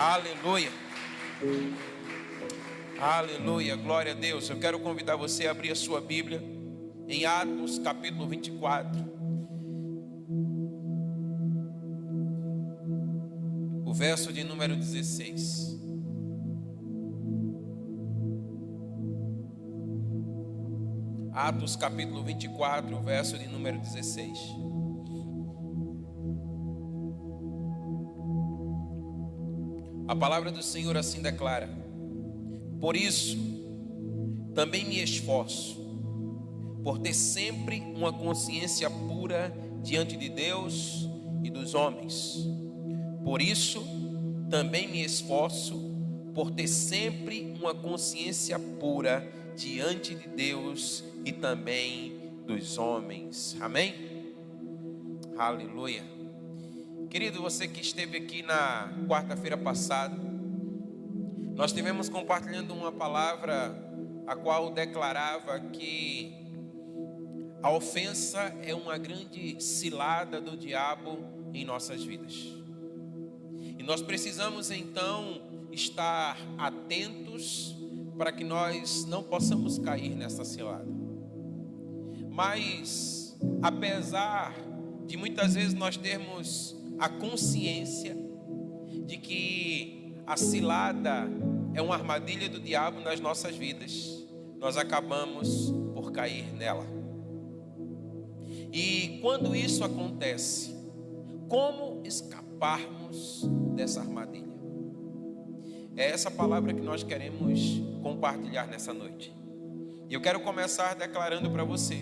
Aleluia. Aleluia, glória a Deus. Eu quero convidar você a abrir a sua Bíblia em Atos capítulo 24. O verso de número 16. Atos capítulo 24, o verso de número 16. A palavra do Senhor assim declara: por isso, também me esforço, por ter sempre uma consciência pura diante de Deus e dos homens. Por isso, também me esforço, por ter sempre uma consciência pura diante de Deus e também dos homens. Amém? Aleluia. Querido, você que esteve aqui na quarta-feira passada, nós estivemos compartilhando uma palavra a qual declarava que a ofensa é uma grande cilada do diabo em nossas vidas. E nós precisamos então estar atentos para que nós não possamos cair nessa cilada. Mas, apesar de muitas vezes nós termos a consciência de que a cilada é uma armadilha do diabo nas nossas vidas, nós acabamos por cair nela. E quando isso acontece, como escaparmos dessa armadilha? É essa palavra que nós queremos compartilhar nessa noite. E eu quero começar declarando para você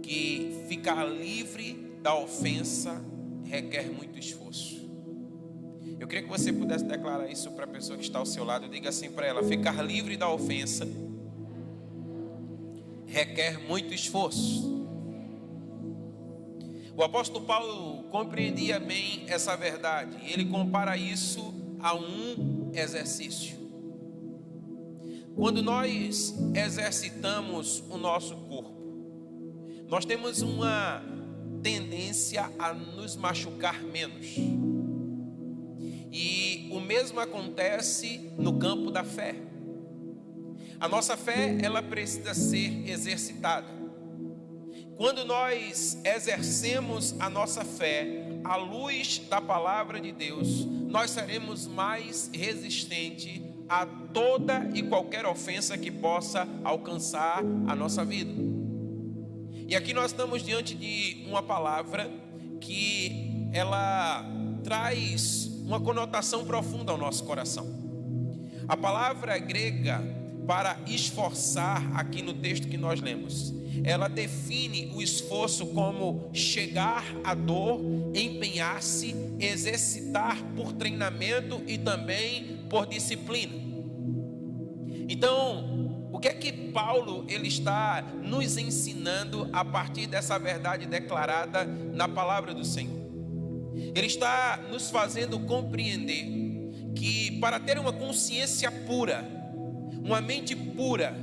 que ficar livre da ofensa requer muito esforço. Eu queria que você pudesse declarar isso para a pessoa que está ao seu lado. Diga assim para ela: ficar livre da ofensa requer muito esforço. O apóstolo Paulo compreendia bem essa verdade. Ele compara isso a um exercício. Quando nós exercitamos o nosso corpo, nós temos uma tendência a nos machucar menos. E o mesmo acontece no campo da fé. A nossa fé, ela precisa ser exercitada. Quando nós exercemos a nossa fé à luz da palavra de Deus, nós seremos mais resistentes a toda e qualquer ofensa que possa alcançar a nossa vida. E aqui nós estamos diante de uma palavra que ela traz uma conotação profunda ao nosso coração. A palavra grega para esforçar, aqui no texto que nós lemos, ela define o esforço como chegar à dor, empenhar-se, exercitar por treinamento e também por disciplina. Então, o que é que Paulo ele está nos ensinando a partir dessa verdade declarada na palavra do Senhor? Ele está nos fazendo compreender que para ter uma consciência pura, uma mente pura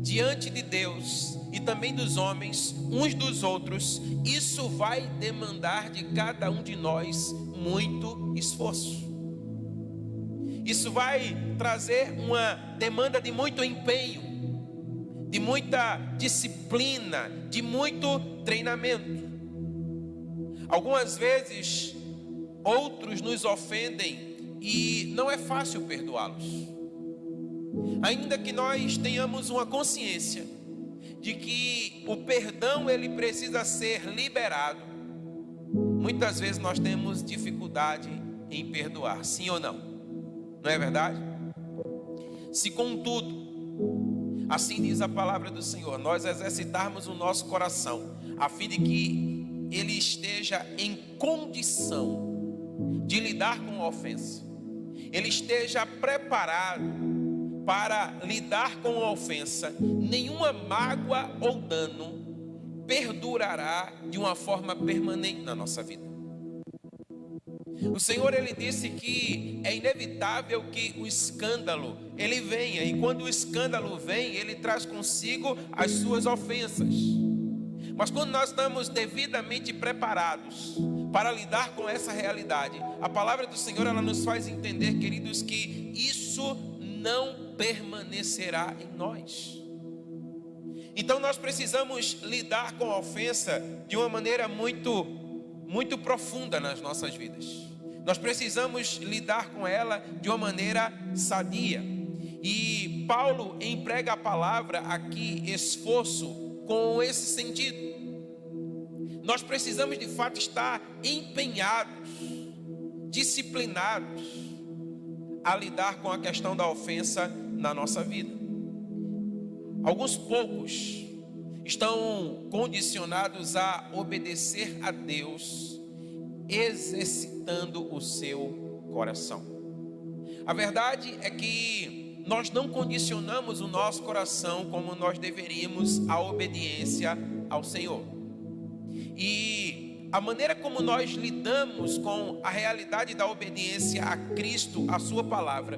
diante de Deus e também dos homens, uns dos outros, isso vai demandar de cada um de nós muito esforço. Isso vai trazer uma demanda de muito empenho, de muita disciplina, de muito treinamento. Algumas vezes, outros nos ofendem e não é fácil perdoá-los. Ainda que nós tenhamos uma consciência de que o perdão ele precisa ser liberado, muitas vezes nós temos dificuldade em perdoar, sim ou não? Não é verdade? Se contudo, assim diz a palavra do Senhor, nós exercitarmos o nosso coração, a fim de que ele esteja em condição de lidar com a ofensa, ele esteja preparado para lidar com a ofensa, nenhuma mágoa ou dano perdurará de uma forma permanente na nossa vida. O Senhor ele disse que é inevitável que o escândalo ele venha, e quando o escândalo vem, ele traz consigo as suas ofensas. Mas quando nós estamos devidamente preparados para lidar com essa realidade, a palavra do Senhor, ela nos faz entender, queridos, que isso não permanecerá em nós. Então nós precisamos lidar com a ofensa de uma maneira muito profunda nas nossas vidas. Nós precisamos lidar com ela de uma maneira sadia. E Paulo emprega a palavra aqui, esforço, com esse sentido. Nós precisamos de fato estar empenhados, disciplinados a lidar com a questão da ofensa na nossa vida. Alguns poucos estão condicionados a obedecer a Deus, exercitando o seu coração. A verdade é que nós não condicionamos o nosso coração como nós deveríamos à obediência ao Senhor. E a maneira como nós lidamos com a realidade da obediência a Cristo, a sua palavra,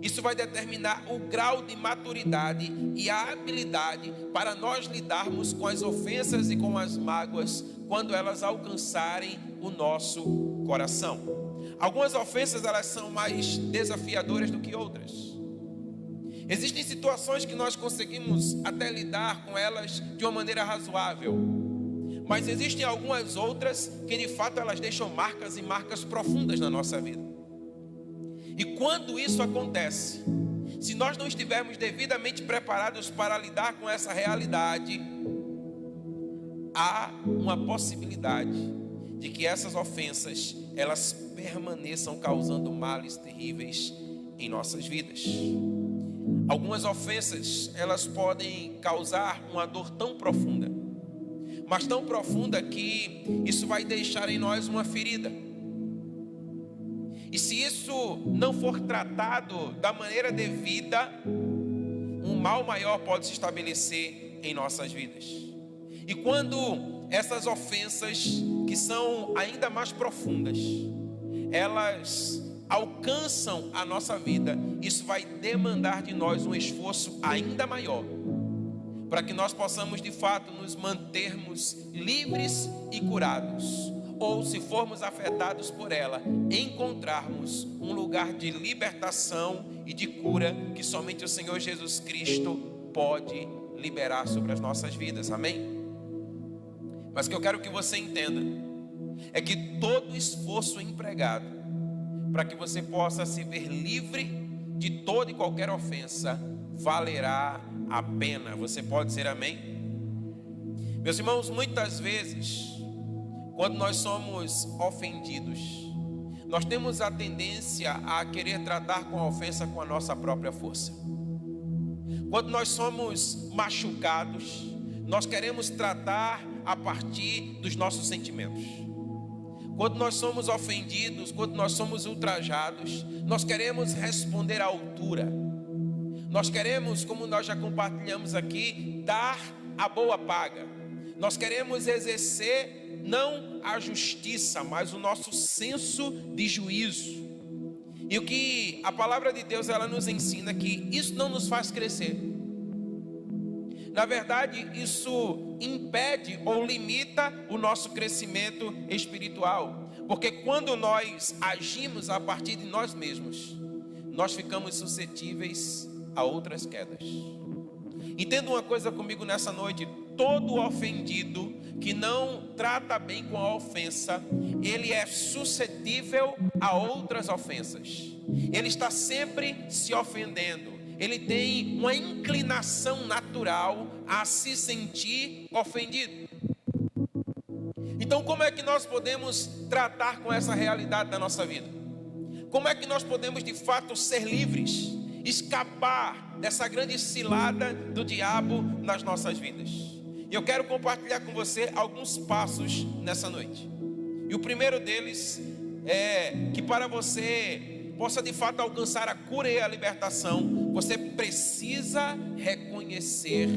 isso vai determinar o grau de maturidade e a habilidade para nós lidarmos com as ofensas e com as mágoas quando elas alcançarem o nosso coração. Algumas ofensas, elas são mais desafiadoras do que outras. Existem situações que nós conseguimos até lidar com elas de uma maneira razoável, mas existem algumas outras que de fato elas deixam marcas e marcas profundas na nossa vida. E quando isso acontece, se nós não estivermos devidamente preparados para lidar com essa realidade, há uma possibilidade de que essas ofensas, elas permaneçam causando males terríveis em nossas vidas. Algumas ofensas, elas podem causar uma dor tão profunda, mas tão profunda que isso vai deixar em nós uma ferida. E se isso não for tratado da maneira devida, um mal maior pode se estabelecer em nossas vidas. E quando essas ofensas, que são ainda mais profundas, elas alcançam a nossa vida, isso vai demandar de nós um esforço ainda maior, para que nós possamos de fato nos mantermos livres e curados, ou se formos afetados por ela, encontrarmos um lugar de libertação e de cura que somente o Senhor Jesus Cristo pode liberar sobre as nossas vidas, amém? Mas o que eu quero que você entenda é que todo esforço empregado para que você possa se ver livre de toda e qualquer ofensa valerá a pena. Você pode dizer amém? Meus irmãos, muitas vezes, quando nós somos ofendidos, nós temos a tendência a querer tratar com a ofensa com a nossa própria força. Quando nós somos machucados, nós queremos tratar a partir dos nossos sentimentos. Quando nós somos ofendidos, quando nós somos ultrajados, nós queremos responder à altura. Nós queremos, como nós já compartilhamos aqui, dar a boa paga. Nós queremos exercer não a justiça, mas o nosso senso de juízo. E o que a palavra de Deus, ela nos ensina que isso não nos faz crescer. Na verdade, isso impede ou limita o nosso crescimento espiritual. Porque quando nós agimos a partir de nós mesmos, nós ficamos suscetíveis a outras quedas. Entenda uma coisa comigo nessa noite: todo ofendido que não trata bem com a ofensa, ele é suscetível a outras ofensas. Ele está sempre se ofendendo. Ele tem uma inclinação natural a se sentir ofendido. Então, como é que nós podemos tratar com essa realidade da nossa vida? Como é que nós podemos de fato ser livres, escapar dessa grande cilada do diabo nas nossas vidas? E eu quero compartilhar com você alguns passos nessa noite. E o primeiro deles é que para você possa de fato alcançar a cura e a libertação, você precisa reconhecer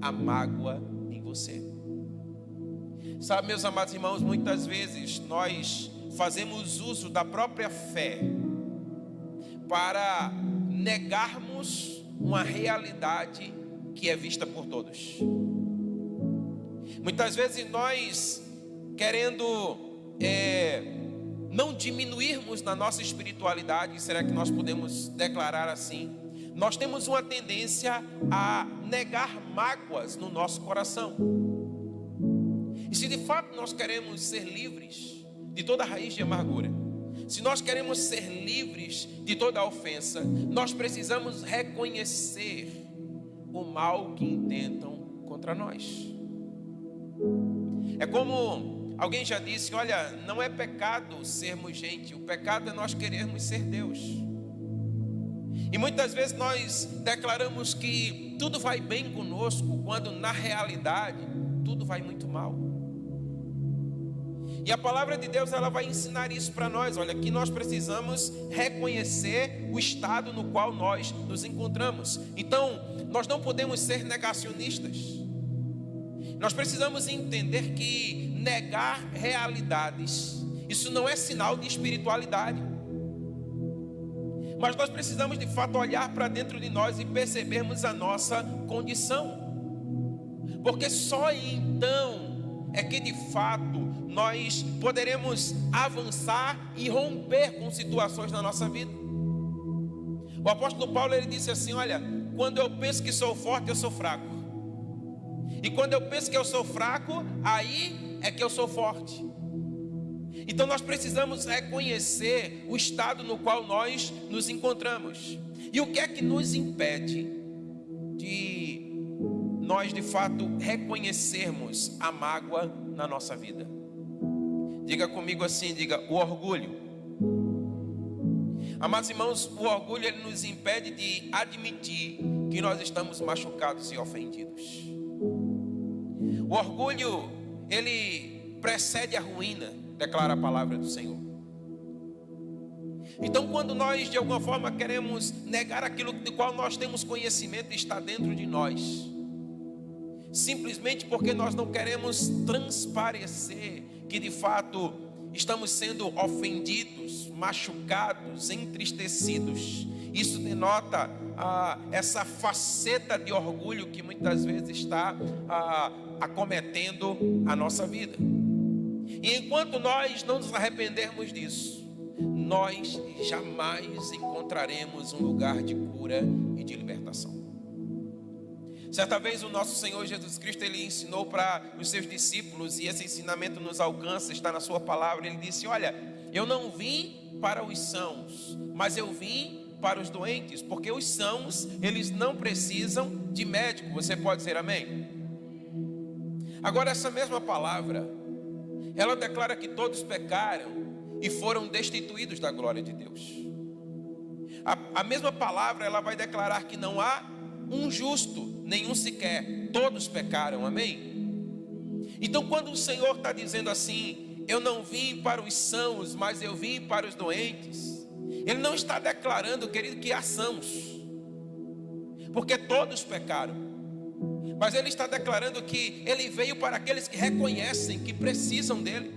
a mágoa em você. Sabe, meus amados irmãos, muitas vezes nós fazemos uso da própria fé para negarmos uma realidade que é vista por todos. Muitas vezes nós, querendo não diminuirmos na nossa espiritualidade, será que nós podemos declarar assim? Nós temos uma tendência a negar mágoas no nosso coração. E se de fato nós queremos ser livres de toda raiz de amargura, se nós queremos ser livres de toda ofensa, nós precisamos reconhecer o mal que intentam contra nós. É como alguém já disse, olha, não é pecado sermos gente, o pecado é nós querermos ser Deus. E muitas vezes nós declaramos que tudo vai bem conosco, quando na realidade tudo vai muito mal. E a palavra de Deus, ela vai ensinar isso para nós. Olha, que nós precisamos reconhecer o estado no qual nós nos encontramos. Então, nós não podemos ser negacionistas. Nós precisamos entender que negar realidades, isso não é sinal de espiritualidade. Mas nós precisamos de fato olhar para dentro de nós e percebermos a nossa condição. Porque só então é que de fato nós poderemos avançar e romper com situações na nossa vida. O apóstolo Paulo, ele disse assim, olha, quando eu penso que sou forte, eu sou fraco. E quando eu penso que eu sou fraco, aí é que eu sou forte. Então nós precisamos reconhecer o estado no qual nós nos encontramos. E o que é que nos impede de nós de fato reconhecermos a mágoa na nossa vida? Diga comigo assim, diga, o orgulho. Amados irmãos, o orgulho, ele nos impede de admitir que nós estamos machucados e ofendidos. O orgulho, ele precede a ruína, declara a palavra do Senhor. Então, quando nós de alguma forma queremos negar aquilo do qual nós temos conhecimento e está dentro de nós, simplesmente porque nós não queremos transparecer que de fato estamos sendo ofendidos, machucados, entristecidos, isso denota essa faceta de orgulho que muitas vezes está acometendo a nossa vida. E enquanto nós não nos arrependermos disso, nós jamais encontraremos um lugar de cura e de libertação. Certa vez o nosso Senhor Jesus Cristo, ele ensinou para os seus discípulos, e esse ensinamento nos alcança, está na sua palavra. Ele disse, olha, eu não vim para os sãos, mas eu vim para os doentes, porque os sãos, eles não precisam de médico. Você pode dizer amém? Agora, essa mesma palavra, ela declara que todos pecaram e foram destituídos da glória de Deus. A mesma palavra, ela vai declarar que não há um justo, nenhum sequer, todos pecaram, amém? Então, quando o Senhor está dizendo assim, eu não vim para os sãos, mas eu vim para os doentes, Ele não está declarando, querido, que há sãos, porque todos pecaram, mas Ele está declarando que Ele veio para aqueles que reconhecem que precisam dEle.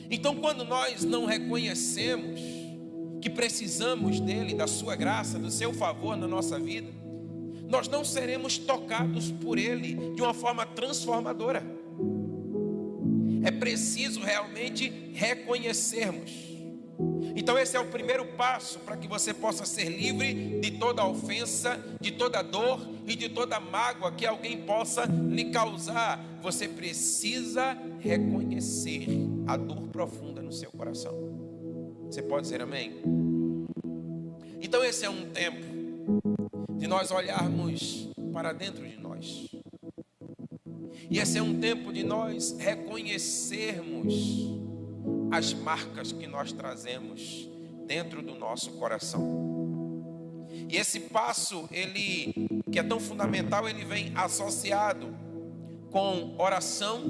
Então, quando nós não reconhecemos que precisamos dEle, da sua graça, do seu favor na nossa vida, nós não seremos tocados por Ele de uma forma transformadora. É preciso realmente reconhecermos. Então esse é o primeiro passo para que você possa ser livre de toda ofensa, de toda dor e de toda mágoa que alguém possa lhe causar. Você precisa reconhecer a dor profunda no seu coração. Você pode dizer amém? Então esse é um tempo de nós olharmos para dentro de nós. E esse é um tempo de nós reconhecermos as marcas que nós trazemos dentro do nosso coração. E esse passo, ele, que é tão fundamental, ele vem associado com oração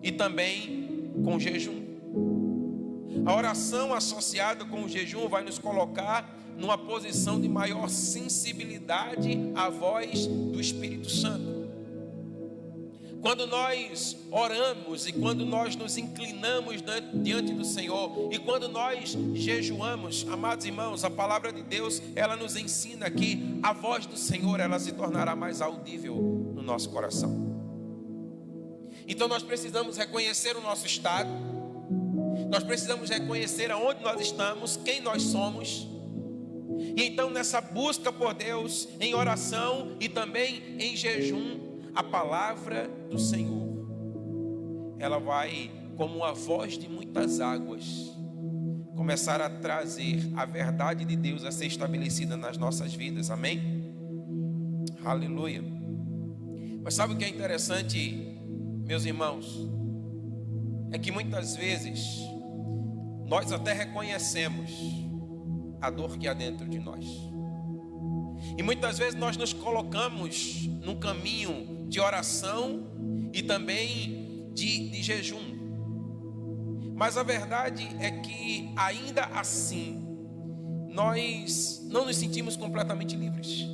e também com jejum. A oração associada com o jejum vai nos colocar numa posição de maior sensibilidade à voz do Espírito Santo. Quando nós oramos e quando nós nos inclinamos diante do Senhor e quando nós jejuamos, amados irmãos, a palavra de Deus, ela nos ensina que a voz do Senhor, ela se tornará mais audível no nosso coração. Então nós precisamos reconhecer o nosso estado, nós precisamos reconhecer aonde nós estamos, quem nós somos. E então nessa busca por Deus, em oração e também em jejum, a palavra do Senhor, ela vai, como uma voz de muitas águas, começar a trazer a verdade de Deus a ser estabelecida nas nossas vidas, amém? Aleluia. Mas sabe o que é interessante, meus irmãos? É que muitas vezes nós até reconhecemos a dor que há dentro de nós, e muitas vezes nós nos colocamos num caminho de oração e também de jejum, mas a verdade é que ainda assim nós não nos sentimos completamente livres.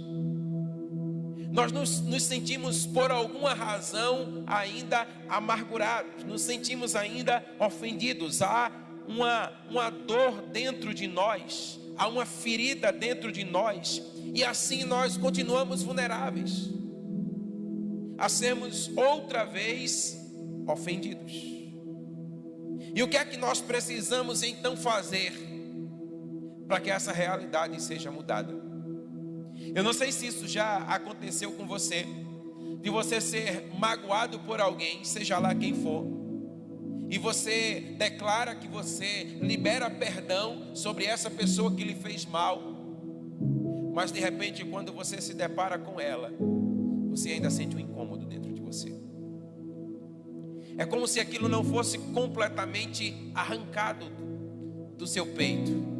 Nós nos sentimos por alguma razão ainda amargurados, nos sentimos ainda ofendidos. Há uma dor dentro de nós, há uma ferida dentro de nós, e assim nós continuamos vulneráveis a sermos outra vez ofendidos. E o que é que nós precisamos então fazer para que essa realidade seja mudada? Eu não sei se isso já aconteceu com você, de você ser magoado por alguém, seja lá quem for, e você declara que você libera perdão sobre essa pessoa que lhe fez mal, mas de repente quando você se depara com ela, você ainda sente um incômodo dentro de você. É como se aquilo não fosse completamente arrancado do seu peito.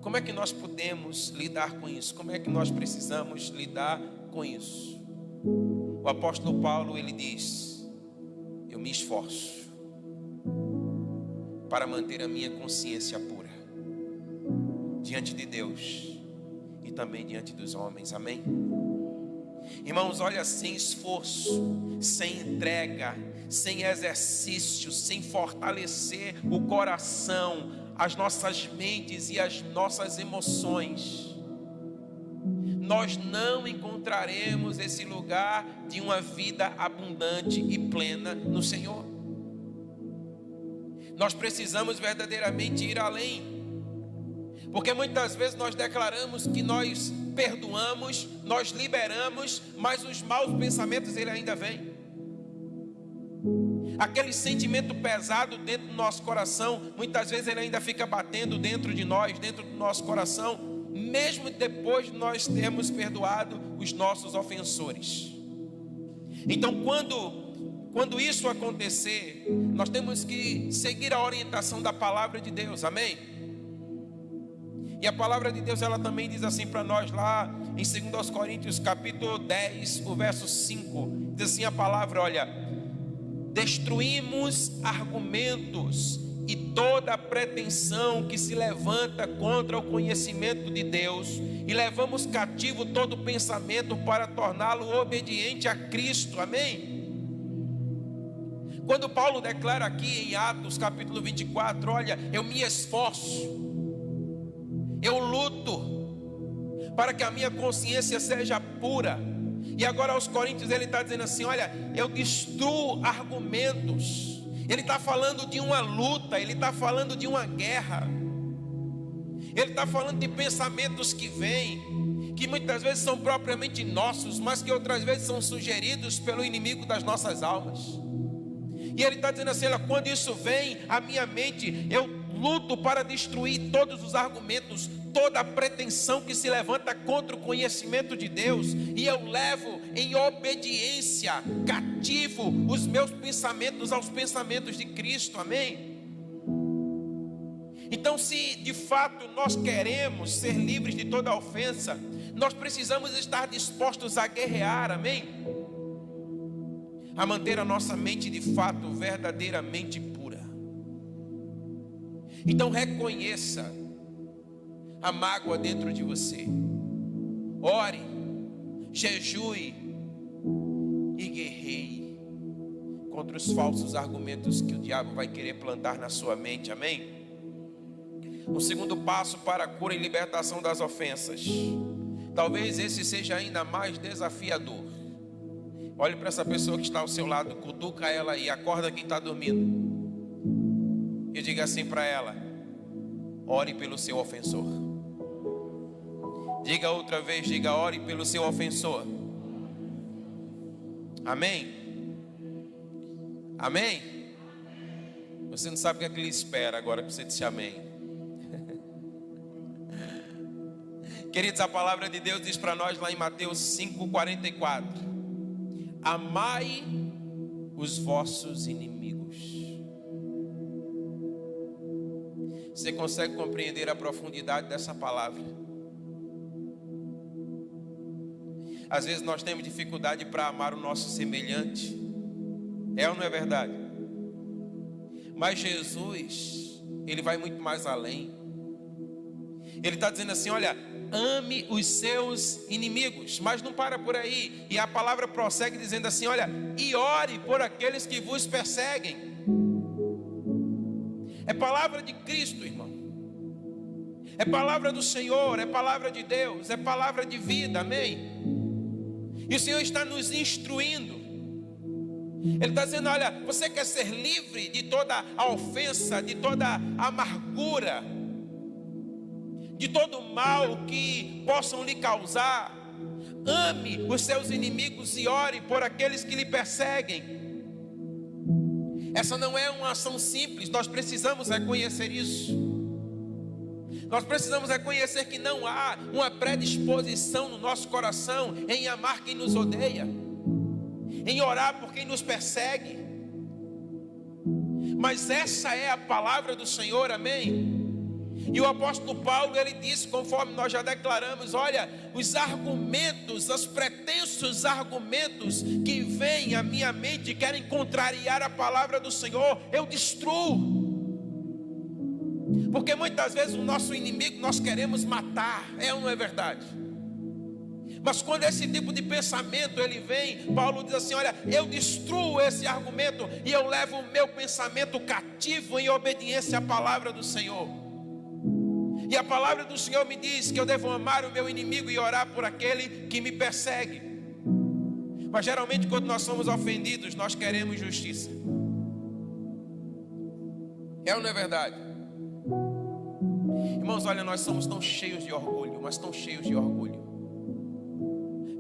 Como é que nós podemos lidar com isso? Como é que nós precisamos lidar com isso? O apóstolo Paulo, ele diz: eu me esforço para manter a minha consciência pura diante de Deus e também diante dos homens, amém? Irmãos, olha, sem esforço, sem entrega, sem exercício, sem fortalecer o coração, as nossas mentes e as nossas emoções, nós não encontraremos esse lugar de uma vida abundante e plena no Senhor. Nós precisamos verdadeiramente ir além, porque muitas vezes nós declaramos que nós perdoamos, nós liberamos, mas os maus pensamentos ele ainda vem. Aquele sentimento pesado dentro do nosso coração, muitas vezes ele ainda fica batendo dentro de nós, dentro do nosso coração, mesmo depois de nós termos perdoado os nossos ofensores. Então quando isso acontecer, nós temos que seguir a orientação da palavra de Deus, amém? E a palavra de Deus, ela também diz assim para nós lá em 2 Coríntios capítulo 10, o verso 5, diz assim a palavra, olha: destruímos argumentos e toda pretensão que se levanta contra o conhecimento de Deus, e levamos cativo todo pensamento para torná-lo obediente a Cristo, amém? Quando Paulo declara aqui em Atos capítulo 24, olha, eu me esforço, eu luto para que a minha consciência seja pura. E agora aos Coríntios ele está dizendo assim, olha, eu destruo argumentos. Ele está falando de uma luta, ele está falando de uma guerra, ele está falando de pensamentos que vêm, que muitas vezes são propriamente nossos, mas que outras vezes são sugeridos pelo inimigo das nossas almas. E ele está dizendo assim, olha, quando isso vem à minha mente, eu luto para destruir todos os argumentos, toda a pretensão que se levanta contra o conhecimento de Deus, e eu levo em obediência cativo os meus pensamentos aos pensamentos de Cristo, amém? Então, se de fato nós queremos ser livres de toda ofensa, nós precisamos estar dispostos a guerrear, amém? A manter a nossa mente de fato verdadeiramente pura. Então reconheça a mágoa dentro de você, ore, jejue e guerreie contra os falsos argumentos que o diabo vai querer plantar na sua mente, amém? O segundo passo para a cura e libertação das ofensas, talvez esse seja ainda mais desafiador, Olhe para essa pessoa que está ao seu lado, cutuca ela e acorda quem está dormindo. E diga assim para ela: ore pelo seu ofensor. Diga outra vez, diga: ore pelo seu ofensor. Amém? Amém? Você não sabe o que é que ele espera agora que você disse amém. Queridos, a palavra de Deus diz para nós lá em Mateus 5,44: amai os vossos inimigos. Você consegue compreender a profundidade dessa palavra? Às vezes nós temos dificuldade para amar o nosso semelhante. É ou não é verdade? Mas Jesus, Ele vai muito mais além. Ele está dizendo assim: olha, ame os seus inimigos. Mas não para por aí. E a palavra prossegue dizendo assim: olha, e ore por aqueles que vos perseguem. É palavra de Cristo, irmão. É palavra do Senhor, é palavra de Deus, é palavra de vida, amém? E o Senhor está nos instruindo. Ele está dizendo: olha, você quer ser livre de toda a ofensa, de toda a amargura, de todo o mal que possam lhe causar. Ame os seus inimigos e ore por aqueles que lhe perseguem. Essa não é uma ação simples, nós precisamos reconhecer isso. Nós precisamos reconhecer que não há uma predisposição no nosso coração em amar quem nos odeia, em orar por quem nos persegue. Mas essa é a palavra do Senhor, amém? E o apóstolo Paulo, ele disse, conforme nós já declaramos: olha, os argumentos, os pretensos argumentos que vêm à minha mente e querem contrariar a palavra do Senhor, eu destruo. Porque muitas vezes o nosso inimigo nós queremos matar, é ou não é verdade? Mas quando esse tipo de pensamento ele vem, Paulo diz assim: olha, eu destruo esse argumento e eu levo o meu pensamento cativo em obediência à palavra do Senhor. E a palavra do Senhor me diz que eu devo amar o meu inimigo e orar por aquele que me persegue. Mas geralmente quando nós somos ofendidos, nós queremos justiça. É ou não é verdade? Irmãos, olha, nós somos tão cheios de orgulho, mas tão cheios de orgulho,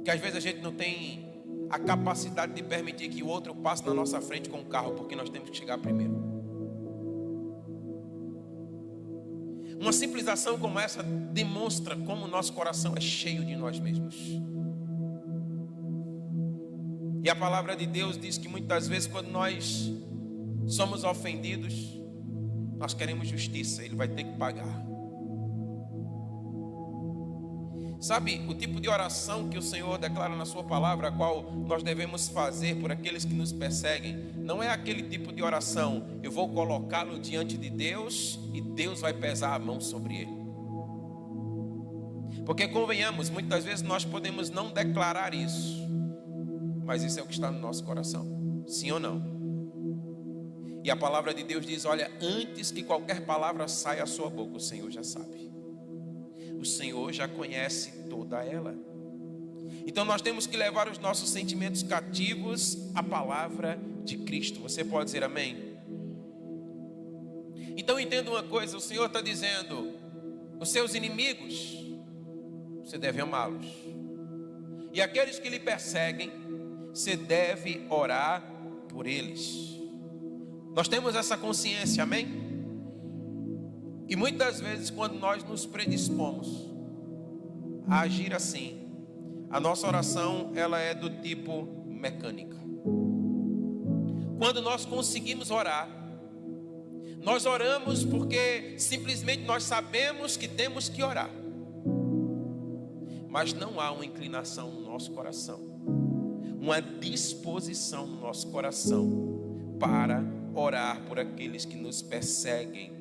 que às vezes a gente não tem a capacidade de permitir que o outro passe na nossa frente com o carro, porque nós temos que chegar primeiro. Uma simples ação como essa demonstra como o nosso coração é cheio de nós mesmos. E a palavra de Deus diz que muitas vezes quando nós somos ofendidos, nós queremos justiça, Ele vai ter que pagar. Sabe, o tipo de oração que o Senhor declara na sua palavra, a qual nós devemos fazer por aqueles que nos perseguem, não é aquele tipo de oração: eu vou colocá-lo diante de Deus e Deus vai pesar a mão sobre ele. Porque convenhamos, muitas vezes nós podemos não declarar isso, mas isso é o que está no nosso coração, sim ou não? E a palavra de Deus diz: olha, antes que qualquer palavra saia à sua boca, o Senhor já sabe. O Senhor já conhece toda ela. Então nós temos que levar os nossos sentimentos cativos à palavra de Cristo. Você pode dizer amém? Então entenda uma coisa: o Senhor está dizendo, os seus inimigos, você deve amá-los. E aqueles que lhe perseguem, você deve orar por eles. Nós temos essa consciência, amém? E muitas vezes quando nós nos predispomos a agir assim, a nossa oração ela é do tipo mecânica. Quando nós conseguimos orar, nós oramos porque simplesmente nós sabemos que temos que orar. Mas não há uma inclinação no nosso coração, uma disposição no nosso coração para orar por aqueles que nos perseguem.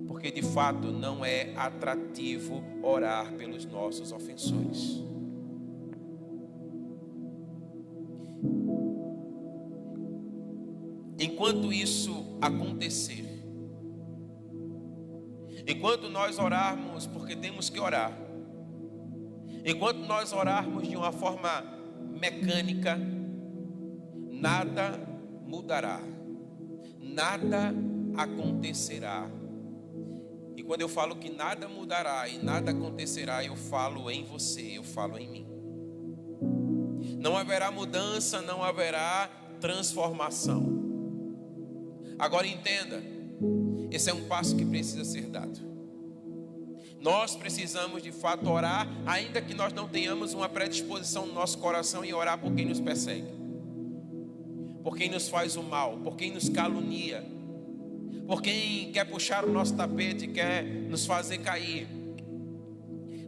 Porque de fato não é atrativo orar pelos nossos ofensores. Enquanto isso acontecer, enquanto nós orarmos porque temos que orar, enquanto nós orarmos de uma forma mecânica, nada mudará, nada acontecerá. E quando eu falo que nada mudará e nada acontecerá, eu falo em você, eu falo em mim. Não haverá mudança, não haverá transformação. Agora entenda, esse é um passo que precisa ser dado. Nós precisamos de fato orar, ainda que nós não tenhamos uma predisposição no nosso coração em orar por quem nos persegue, por quem nos faz o mal, por quem nos calunia, por quem quer puxar o nosso tapete, quer nos fazer cair.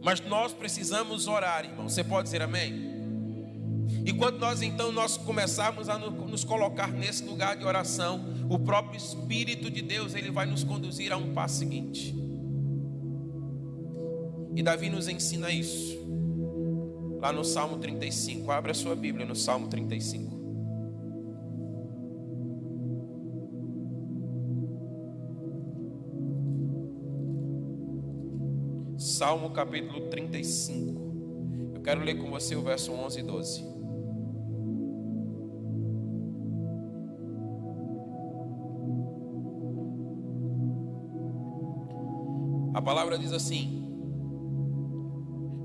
Mas nós precisamos orar, irmão. Você pode dizer amém? E quando nós começarmos a nos colocar nesse lugar de oração, o próprio Espírito de Deus, ele vai nos conduzir a um passo seguinte. E Davi nos ensina isso lá no Salmo 35. Abra a sua Bíblia no Salmo 35. Salmo capítulo 35. Eu quero ler com você o verso 11 e 12. A palavra diz assim: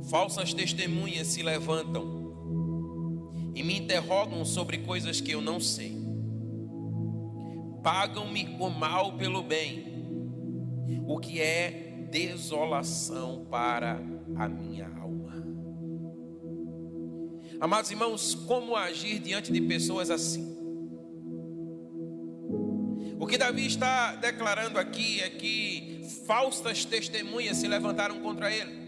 falsas testemunhas se levantam e me interrogam sobre coisas que eu não sei. Pagam-me o mal pelo bem, o que é desolação para a minha alma. Amados irmãos, como agir diante de pessoas assim? O que Davi está declarando aqui é que falsas testemunhas se levantaram contra ele.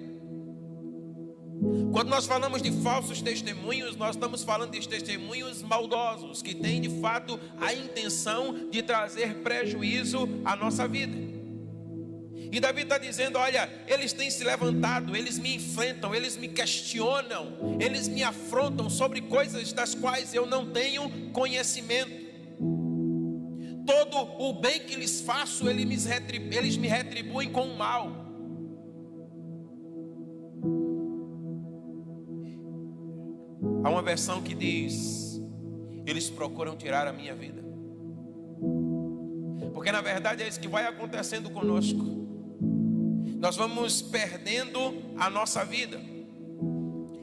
Quando nós falamos de falsos testemunhos, nós estamos falando de testemunhos maldosos, que têm de fato a intenção de trazer prejuízo à nossa vida. E Davi está dizendo: olha, eles têm se levantado, eles me enfrentam, eles me questionam, eles me afrontam sobre coisas das quais eu não tenho conhecimento. Todo o bem que lhes faço, eles me retribuem com o mal. Há uma versão que diz: eles procuram tirar a minha vida. Porque na verdade é isso que vai acontecendo conosco. Nós vamos perdendo a nossa vida.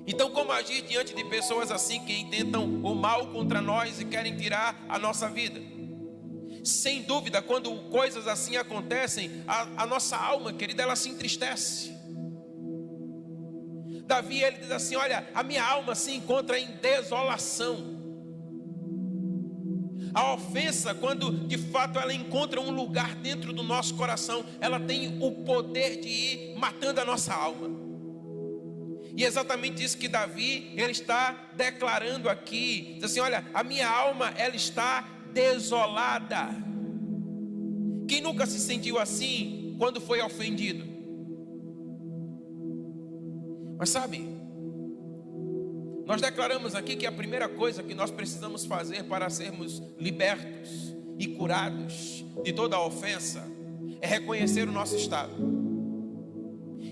Então, como agir diante de pessoas assim que intentam o mal contra nós e querem tirar a nossa vida? Sem dúvida, quando coisas assim acontecem, a nossa alma, querida, ela se entristece. Davi, ele diz assim: olha, a minha alma se encontra em desolação. A ofensa, quando de fato ela encontra um lugar dentro do nosso coração, ela tem o poder de ir matando a nossa alma. E é exatamente isso que Davi, ele está declarando aqui. Diz assim: olha, a minha alma, ela está desolada. Quem nunca se sentiu assim quando foi ofendido? Mas sabe, nós declaramos aqui que a primeira coisa que nós precisamos fazer para sermos libertos e curados de toda a ofensa é reconhecer o nosso estado.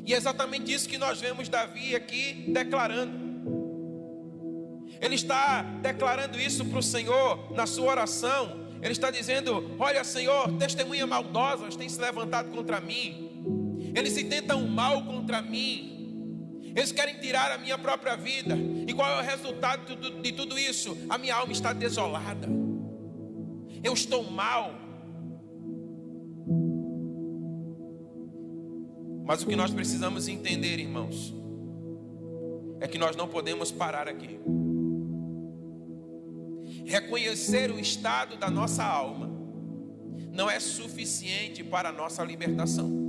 E é exatamente isso que nós vemos Davi aqui declarando. Ele está declarando isso para o Senhor na sua oração. Ele está dizendo: olha, Senhor, testemunhas maldosas têm se levantado contra mim. Eles intentam mal contra mim. Eles querem tirar a minha própria vida. E qual é o resultado de tudo isso? A minha alma está desolada. Eu estou mal. Mas o que nós precisamos entender, irmãos, é que nós não podemos parar aqui. Reconhecer o estado da nossa alma não é suficiente para a nossa libertação.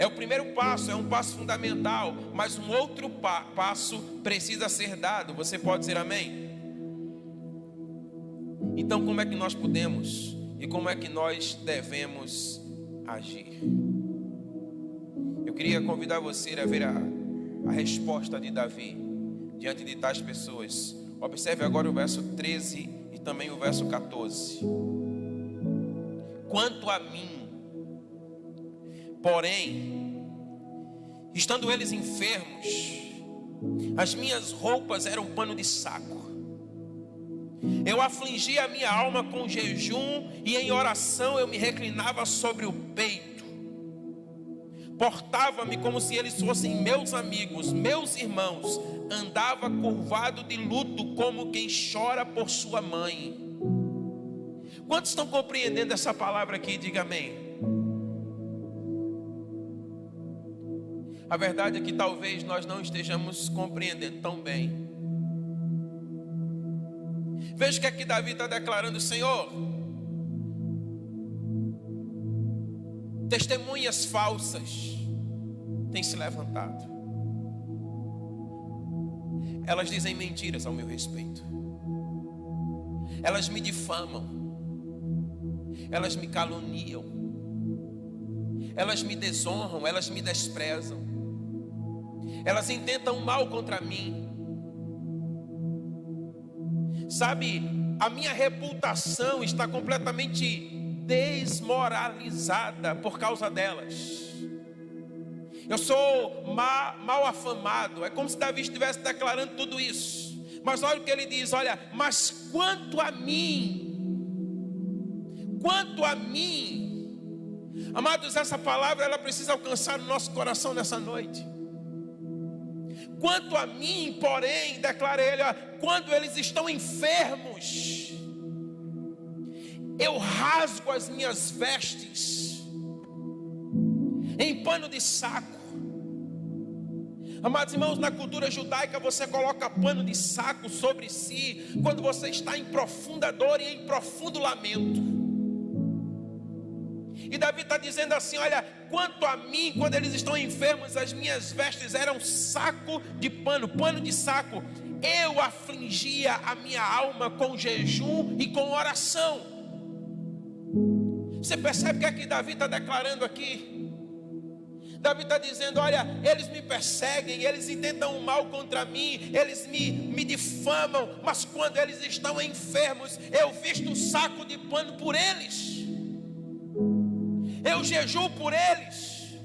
É o primeiro passo, é um passo fundamental, mas um outro passo precisa ser dado. Você pode dizer amém? Então, como é que nós podemos e como é que nós devemos agir? Eu queria convidar você a ver a resposta de Davi diante de tais pessoas. Observe agora o verso 13 e também o verso 14. Quanto a mim, porém, estando eles enfermos, as minhas roupas eram pano de saco, Eu afligia a minha alma com jejum e em oração eu me reclinava sobre o peito. Portava-me como se eles fossem meus amigos, meus irmãos. Andava curvado de luto como quem chora por sua mãe. Quantos estão compreendendo essa palavra aqui? Diga amém. A verdade é que talvez nós não estejamos compreendendo tão bem. Veja o que aqui Davi está declarando: Senhor, testemunhas falsas têm se levantado. Elas dizem mentiras ao meu respeito. Elas me difamam. Elas me caluniam. Elas me desonram. Elas me desprezam. Elas intentam mal contra mim. Sabe, a minha reputação está completamente desmoralizada por causa delas. Eu sou mal afamado. É como se Davi estivesse declarando tudo isso. Mas olha o que ele diz: olha, mas quanto a mim, amados, essa palavra ela precisa alcançar o nosso coração nessa noite. Quanto a mim, porém, declara ele, quando eles estão enfermos, eu rasgo as minhas vestes em pano de saco. Amados irmãos, na cultura judaica você coloca pano de saco sobre si quando você está em profunda dor e em profundo lamento. E Davi está dizendo assim: olha, quanto a mim, quando eles estão enfermos, as minhas vestes eram saco de pano, pano de saco. Eu afligia a minha alma com jejum e com oração. Você percebe o que é que Davi está declarando aqui? Davi está dizendo: olha, eles me perseguem, eles intentam o mal contra mim, eles me difamam, mas quando eles estão enfermos, eu visto saco de pano por eles. Eu jejuo por eles.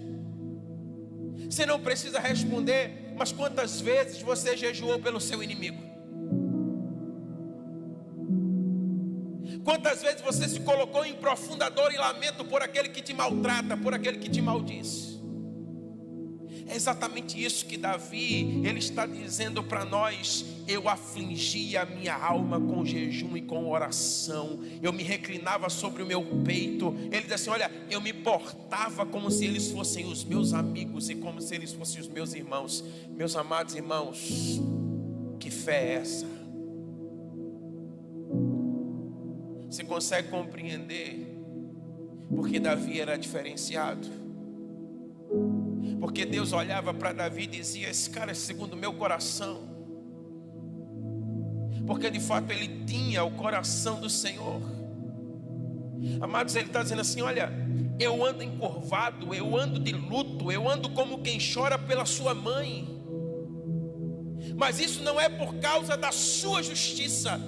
Você não precisa responder, mas quantas vezes você jejuou pelo seu inimigo? Quantas vezes você se colocou em profunda dor e lamento por aquele que te maltrata, por aquele que te maldiz? É exatamente isso que Davi, ele está dizendo para nós: eu afligia a minha alma com jejum e com oração, eu me reclinava sobre o meu peito. Ele diz assim: olha, eu me portava como se eles fossem os meus amigos e como se eles fossem os meus irmãos. Meus amados irmãos, que fé é essa? Você consegue compreender porque Davi era diferenciado? Porque Deus olhava para Davi e dizia: esse cara é segundo o meu coração. Porque de fato ele tinha o coração do Senhor. Amados, ele está dizendo assim: olha, eu ando encurvado, eu ando de luto, eu ando como quem chora pela sua mãe. Mas isso não é por causa da sua justiça,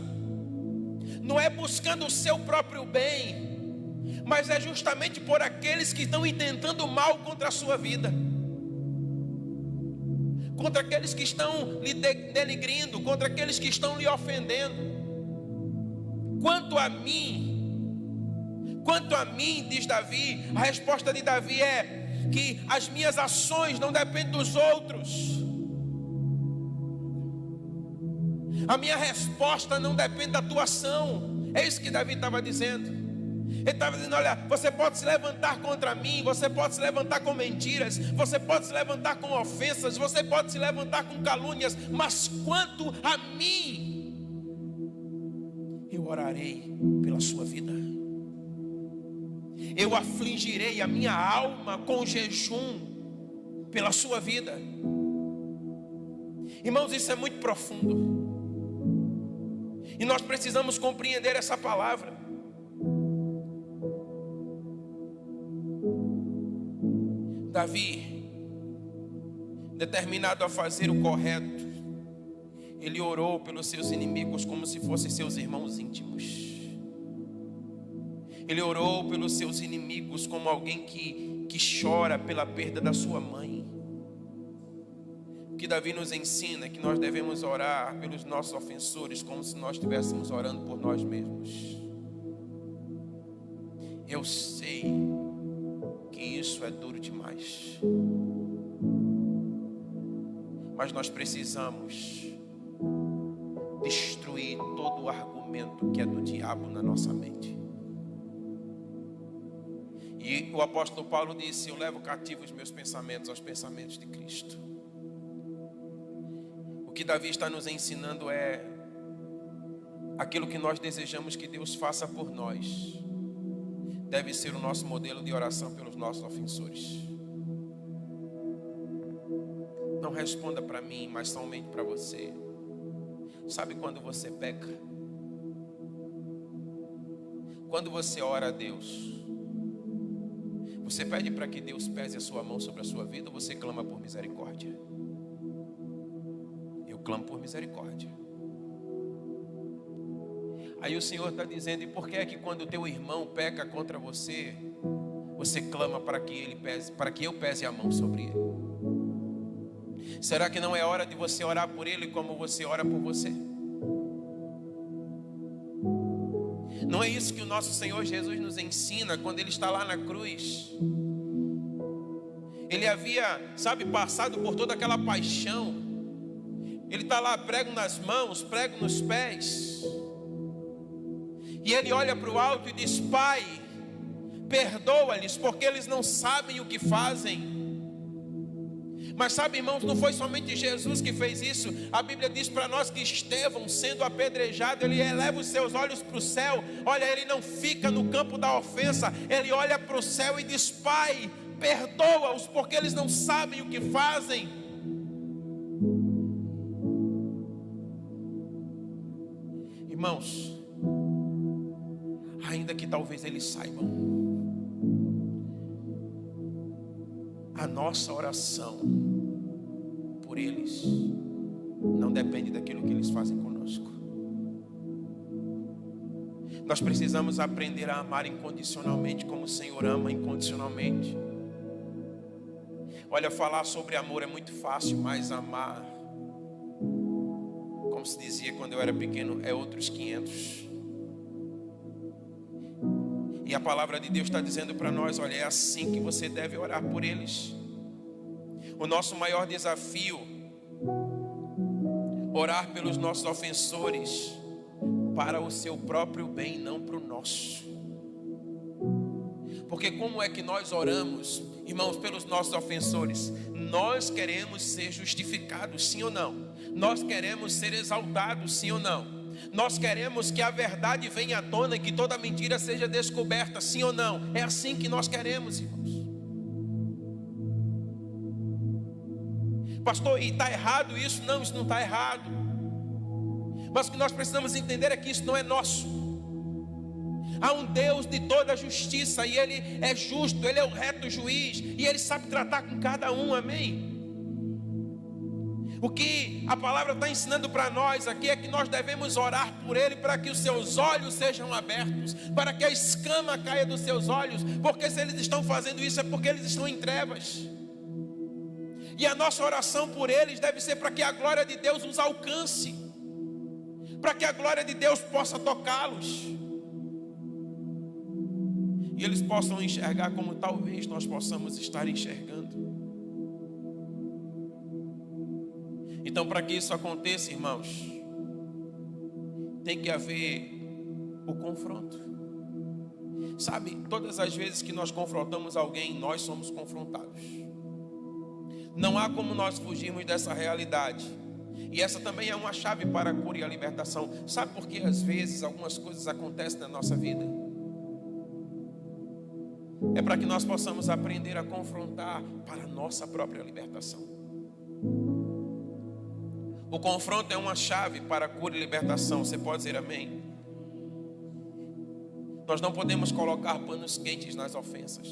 não é buscando o seu próprio bem, mas é justamente por aqueles que estão intentando mal contra a sua vida, contra aqueles que estão lhe denigrindo, contra aqueles que estão lhe ofendendo. Quanto a mim, diz Davi, a resposta de Davi é que as minhas ações não dependem dos outros. A minha resposta não depende da tua ação. É isso que Davi estava dizendo. Ele estava dizendo: olha, você pode se levantar contra mim, você pode se levantar com mentiras, você pode se levantar com ofensas, você pode se levantar com calúnias, mas quanto a mim, eu orarei pela sua vida. Eu afligirei a minha alma com jejum pela sua vida. Irmãos, isso é muito profundo. E nós precisamos compreender essa palavra. Davi, determinado a fazer o correto, ele orou pelos seus inimigos como se fossem seus irmãos íntimos. Ele orou pelos seus inimigos como alguém que chora pela perda da sua mãe. O que que Davi nos ensina é que nós devemos orar pelos nossos ofensores como se nós estivéssemos orando por nós mesmos. Eu sei que isso é duro demais, mas nós precisamos destruir todo o argumento que é do diabo na nossa mente. E o apóstolo Paulo disse: eu levo cativo os meus pensamentos aos pensamentos de Cristo. O que Davi está nos ensinando é aquilo que nós desejamos que Deus faça por nós deve ser o nosso modelo de oração pelos nossos ofensores. Não responda para mim, mas somente para você. Sabe quando você peca? Quando você ora a Deus, você pede para que Deus pese a sua mão sobre a sua vida, ou você clama por misericórdia? Eu clamo por misericórdia. Aí o Senhor está dizendo: e por que é que quando o teu irmão peca contra você, você clama para que ele pese, para que eu pese a mão sobre ele? Será que não é hora de você orar por ele como você ora por você? Não é isso que o nosso Senhor Jesus nos ensina quando Ele está lá na cruz? Ele havia, passado por toda aquela paixão. Ele está lá, prego nas mãos, prego nos pés. E Ele olha para o alto e diz: Pai, perdoa-lhes, porque eles não sabem o que fazem. Mas irmãos, não foi somente Jesus que fez isso. A Bíblia diz para nós que Estevão, sendo apedrejado, ele eleva os seus olhos para o céu. Olha, ele não fica no campo da ofensa. Ele olha para o céu e diz: Pai, perdoa-os, porque eles não sabem o que fazem. Irmãos, ainda que talvez eles saibam, a nossa oração por eles não depende daquilo que eles fazem conosco. Nós precisamos aprender a amar incondicionalmente como o Senhor ama incondicionalmente. Olha, falar sobre amor é muito fácil, mas amar, como se dizia quando eu era pequeno, é outros 500. E a palavra de Deus está dizendo para nós: olha, é assim que você deve orar por eles. O nosso maior desafio, orar pelos nossos ofensores para o seu próprio bem, não para o nosso. Porque como é que nós oramos, irmãos, pelos nossos ofensores? Nós queremos ser justificados, sim ou não? Nós queremos ser exaltados, sim ou não? Nós queremos que a verdade venha à tona e que toda mentira seja descoberta, sim ou não? É assim que nós queremos, irmãos. Pastor, e está errado isso? Não, isso não está errado. Mas o que nós precisamos entender é que isso não é nosso. Há um Deus de toda justiça, e Ele é justo, Ele é o reto juiz, e Ele sabe tratar com cada um, amém? O que a palavra está ensinando para nós aqui é que nós devemos orar por ele para que os seus olhos sejam abertos, para que a escama caia dos seus olhos, porque se eles estão fazendo isso é porque eles estão em trevas. E a nossa oração por eles deve ser para que a glória de Deus os alcance, para que a glória de Deus possa tocá-los, e eles possam enxergar como talvez nós possamos estar enxergando. Então, para que isso aconteça, irmãos, tem que haver o confronto. Todas as vezes que nós confrontamos alguém, nós somos confrontados. Não há como nós fugirmos dessa realidade. E essa também é uma chave para a cura e a libertação. Sabe por que às vezes algumas coisas acontecem na nossa vida? É para que nós possamos aprender a confrontar para a nossa própria libertação. O confronto é uma chave para a cura e libertação. Você pode dizer amém? Nós não podemos colocar panos quentes nas ofensas.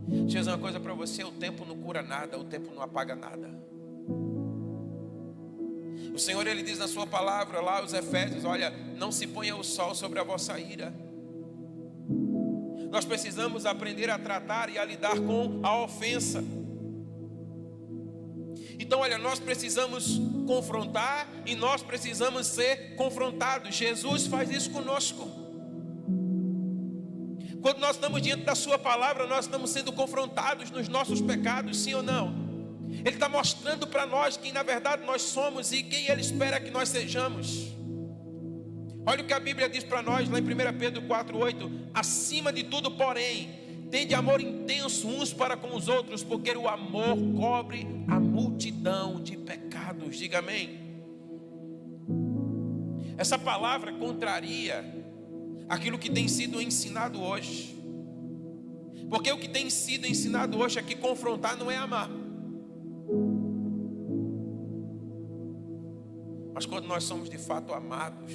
Deixa eu dizer uma coisa para você: o tempo não cura nada, o tempo não apaga nada. O Senhor, Ele diz na sua palavra lá aos Efésios: olha, não se ponha o sol sobre a vossa ira. Nós precisamos aprender a tratar e a lidar com a ofensa. E Então, olha, nós precisamos confrontar e nós precisamos ser confrontados. Jesus faz isso conosco. Quando nós estamos diante da sua palavra, nós estamos sendo confrontados nos nossos pecados, sim ou não? Ele está mostrando para nós quem na verdade nós somos e quem Ele espera que nós sejamos. Olha o que a Bíblia diz para nós lá em 1 Pedro 4,8: acima de tudo, porém, tende amor intenso uns para com os outros, porque o amor cobre a multidão de pecados. Diga amém. Essa palavra contraria aquilo que tem sido ensinado hoje. Porque o que tem sido ensinado hoje é que confrontar não é amar. Mas quando nós somos de fato amados,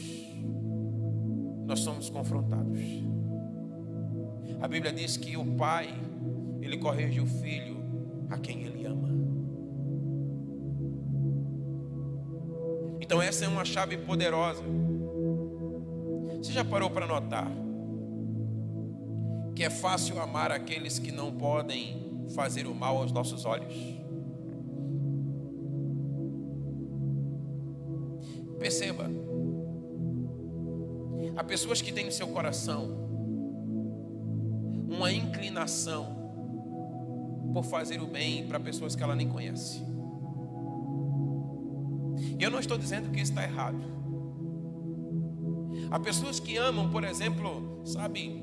nós somos confrontados. A Bíblia diz que o pai, ele corrige o filho a quem ele ama. Então essa é uma chave poderosa. Você já parou para notar que é fácil amar aqueles que não podem fazer o mal aos nossos olhos? Perceba, há pessoas que têm no seu coração uma inclinação por fazer o bem para pessoas que ela nem conhece. E eu não estou dizendo que isso está errado. Há pessoas que amam, por exemplo, sabe,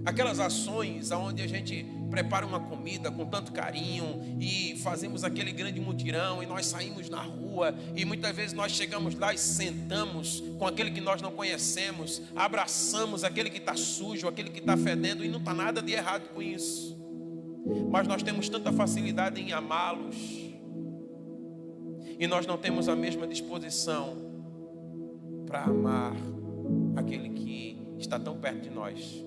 aquelas ações onde a gente prepara uma comida com tanto carinho e fazemos aquele grande mutirão e nós saímos na rua e muitas vezes nós chegamos lá e sentamos com aquele que nós não conhecemos, abraçamos aquele que está sujo, aquele que está fedendo, e não está nada de errado com isso. Mas nós temos tanta facilidade em amá-los e nós não temos a mesma disposição para amar aquele que está tão perto de nós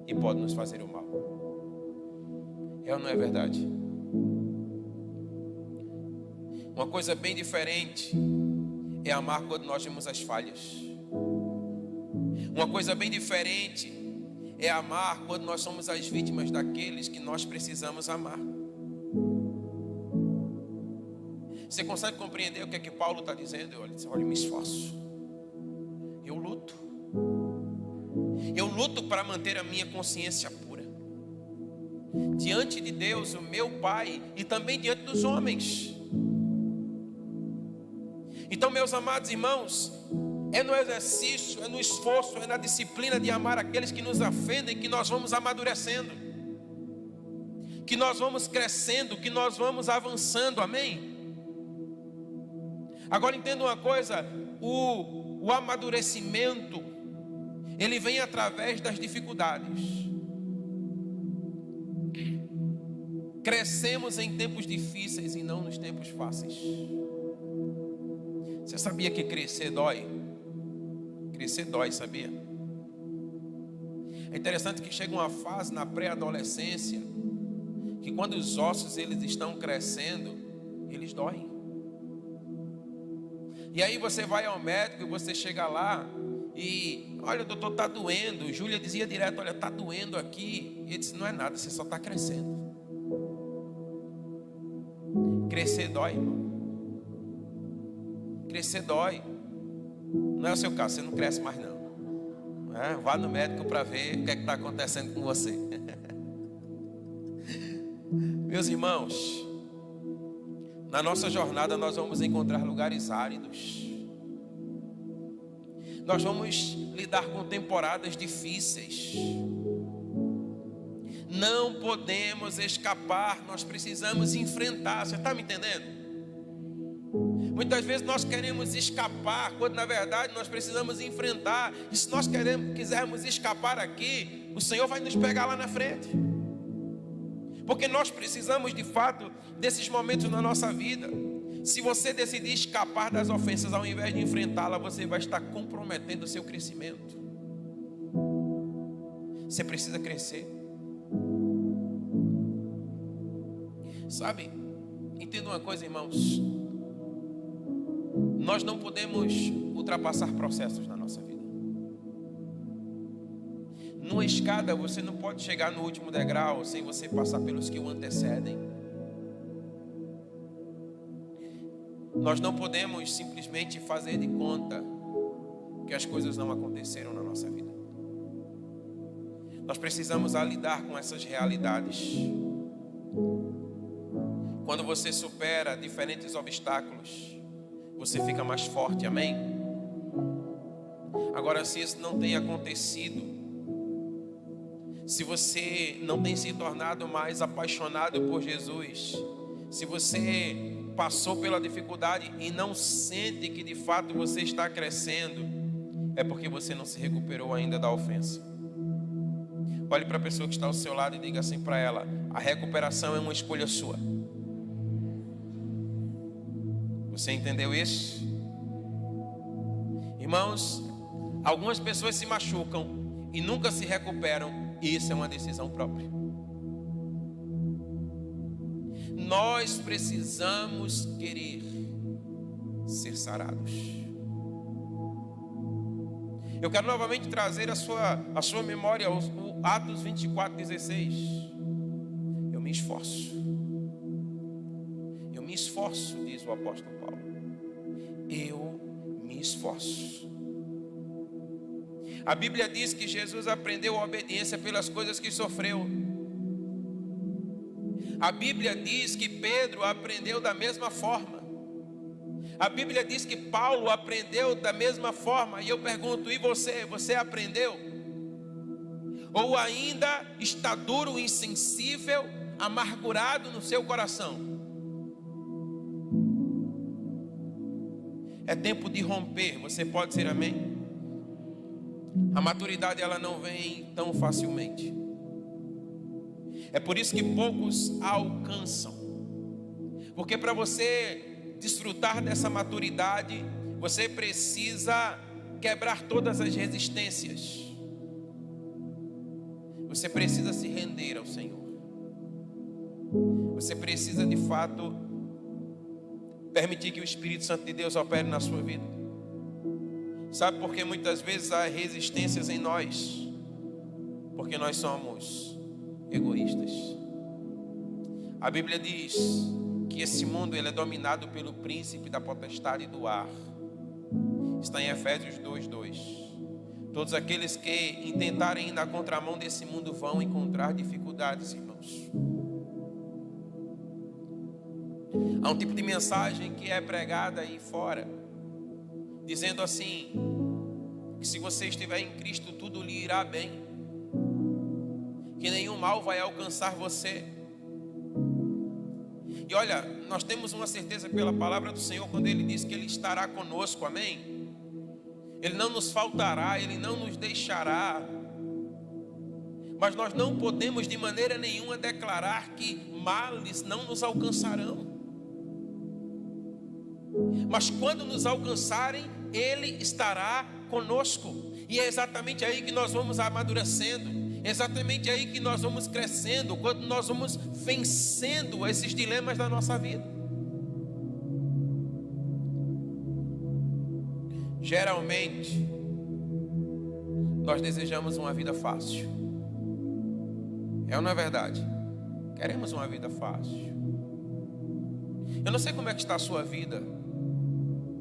e pode nos fazer o mal. É ou não é verdade? Uma coisa bem diferente é amar quando nós vemos as falhas. Uma coisa bem diferente é amar quando nós somos as vítimas daqueles que nós precisamos amar. Você consegue compreender o que é que Paulo está dizendo? Olha, eu me esforço. Eu luto. Eu luto para manter a minha consciência pura diante de Deus, o meu Pai, e também diante dos homens. Então, meus amados irmãos, é no exercício, é no esforço, é na disciplina de amar aqueles que nos ofendem que nós vamos amadurecendo, que nós vamos crescendo, que nós vamos avançando, amém? Agora entenda uma coisa, o amadurecimento, ele vem através das dificuldades. Crescemos em tempos difíceis e não nos tempos fáceis. Você sabia que crescer dói? Crescer dói, sabia? É interessante que chega uma fase na pré-adolescência que quando os ossos eles estão crescendo, eles doem. E aí você vai ao médico e você chega lá e, olha, doutor, está doendo. Júlia dizia direto, olha, está doendo aqui. E ele disse, não é nada, você só está crescendo. Crescer dói, irmão. Crescer dói. Não é o seu caso, você não cresce mais não. Vá no médico para ver o que é que está acontecendo com você. Meus irmãos, na nossa jornada nós vamos encontrar lugares áridos. Nós vamos lidar com temporadas difíceis. Não podemos escapar, nós precisamos enfrentar. Você está me entendendo? Muitas vezes nós queremos escapar, quando na verdade nós precisamos enfrentar. E se nós quisermos escapar aqui, o Senhor vai nos pegar lá na frente. Porque nós precisamos de fato desses momentos na nossa vida. Se você decidir escapar das ofensas ao invés de enfrentá-la, você vai estar comprometendo o seu crescimento. Você precisa crescer. Sabe, entenda uma coisa, irmãos. Nós não podemos ultrapassar processos na nossa vida. Numa escada, você não pode chegar no último degrau sem você passar pelos que o antecedem. Nós não podemos simplesmente fazer de conta que as coisas não aconteceram na nossa vida. Nós precisamos lidar com essas realidades. Quando você supera diferentes obstáculos, você fica mais forte, amém? Agora, se isso não tem acontecido, se você não tem se tornado mais apaixonado por Jesus, se você passou pela dificuldade e não sente que de fato você está crescendo, é porque você não se recuperou ainda da ofensa. Olhe para a pessoa que está ao seu lado e diga assim para ela: a recuperação é uma escolha sua. Você entendeu isso? Irmãos, algumas pessoas se machucam e nunca se recuperam, e isso é uma decisão própria. Nós precisamos querer ser sarados. Eu quero novamente trazer a sua memória o Atos 24:16. Eu me esforço, diz o apóstolo Paulo. Eu me esforço. A Bíblia diz que Jesus aprendeu a obediência pelas coisas que sofreu. A Bíblia diz que Pedro aprendeu da mesma forma. A Bíblia diz que Paulo aprendeu da mesma forma. E eu pergunto: e você? Você aprendeu? Ou ainda está duro, insensível, amargurado no seu coração? É tempo de romper. Você pode dizer amém? A maturidade, ela não vem tão facilmente. É por isso que poucos a alcançam. Porque para você desfrutar dessa maturidade, você precisa quebrar todas as resistências. Você precisa se render ao Senhor. Você precisa de fato permitir que o Espírito Santo de Deus opere na sua vida. Sabe por que muitas vezes há resistências em nós? Porque nós somos egoístas. A Bíblia diz que esse mundo ele é dominado pelo príncipe da potestade do ar. Está em Efésios 2:2. Todos aqueles que intentarem ir na contramão desse mundo vão encontrar dificuldades, irmãos. Há um tipo de mensagem que é pregada aí fora, dizendo assim, que se você estiver em Cristo, tudo lhe irá bem, que nenhum mal vai alcançar você. E olha, nós temos uma certeza pela palavra do Senhor, quando Ele diz que Ele estará conosco, amém? Ele não nos faltará, Ele não nos deixará. Mas nós não podemos de maneira nenhuma declarar que males não nos alcançarão. Mas quando nos alcançarem, Ele estará conosco. E é exatamente aí que nós vamos amadurecendo. É exatamente aí que nós vamos crescendo. Quando nós vamos vencendo esses dilemas da nossa vida. Geralmente, nós desejamos uma vida fácil. É ou não é verdade? Queremos uma vida fácil. Eu não sei como é que está a sua vida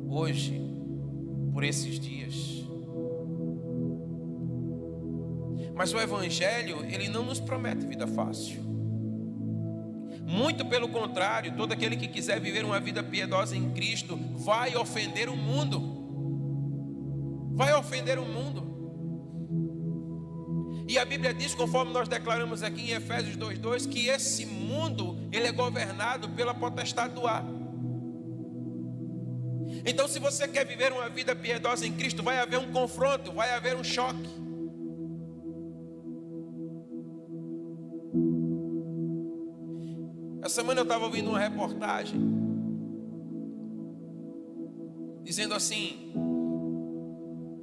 hoje, por esses dias. Mas o Evangelho, ele não nos promete vida fácil. Muito pelo contrário, todo aquele que quiser viver uma vida piedosa em Cristo vai ofender o mundo. Vai ofender o mundo. E a Bíblia diz, conforme nós declaramos aqui em Efésios 2:2, que esse mundo, ele é governado pela potestade do ar. Então, se você quer viver uma vida piedosa em Cristo, vai haver um confronto, vai haver um choque. Essa semana eu estava ouvindo uma reportagem dizendo assim,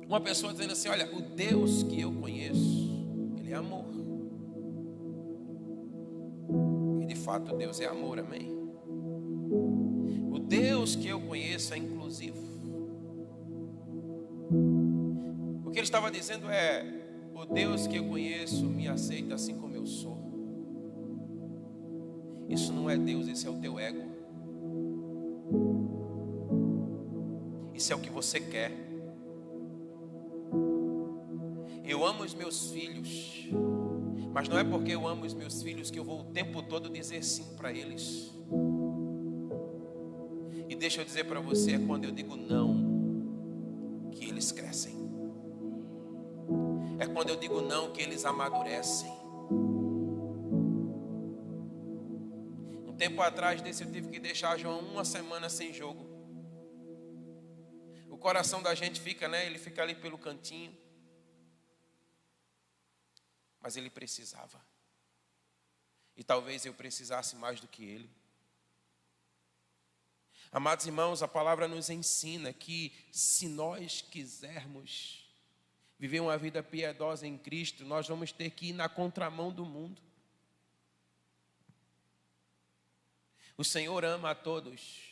uma pessoa dizendo assim: olha, o Deus que eu conheço, Ele é amor. E de fato Deus é amor, amém? O Deus que eu conheço é inclusivo. O que ele estava dizendo é: o Deus que eu conheço me aceita assim como eu sou. Isso não é Deus, esse é o teu ego. Isso é o que você quer. Eu amo os meus filhos, mas não é porque eu amo os meus filhos que eu vou o tempo todo dizer sim para eles. E deixa eu dizer para você, é quando eu digo não que eles crescem. É quando eu digo não que eles amadurecem. Um tempo atrás desse eu tive que deixar João uma semana sem jogo. O coração da gente fica, né? Ele fica ali pelo cantinho. Mas ele precisava. E talvez eu precisasse mais do que ele. Amados irmãos, a palavra nos ensina que se nós quisermos viver uma vida piedosa em Cristo, nós vamos ter que ir na contramão do mundo. O Senhor ama a todos,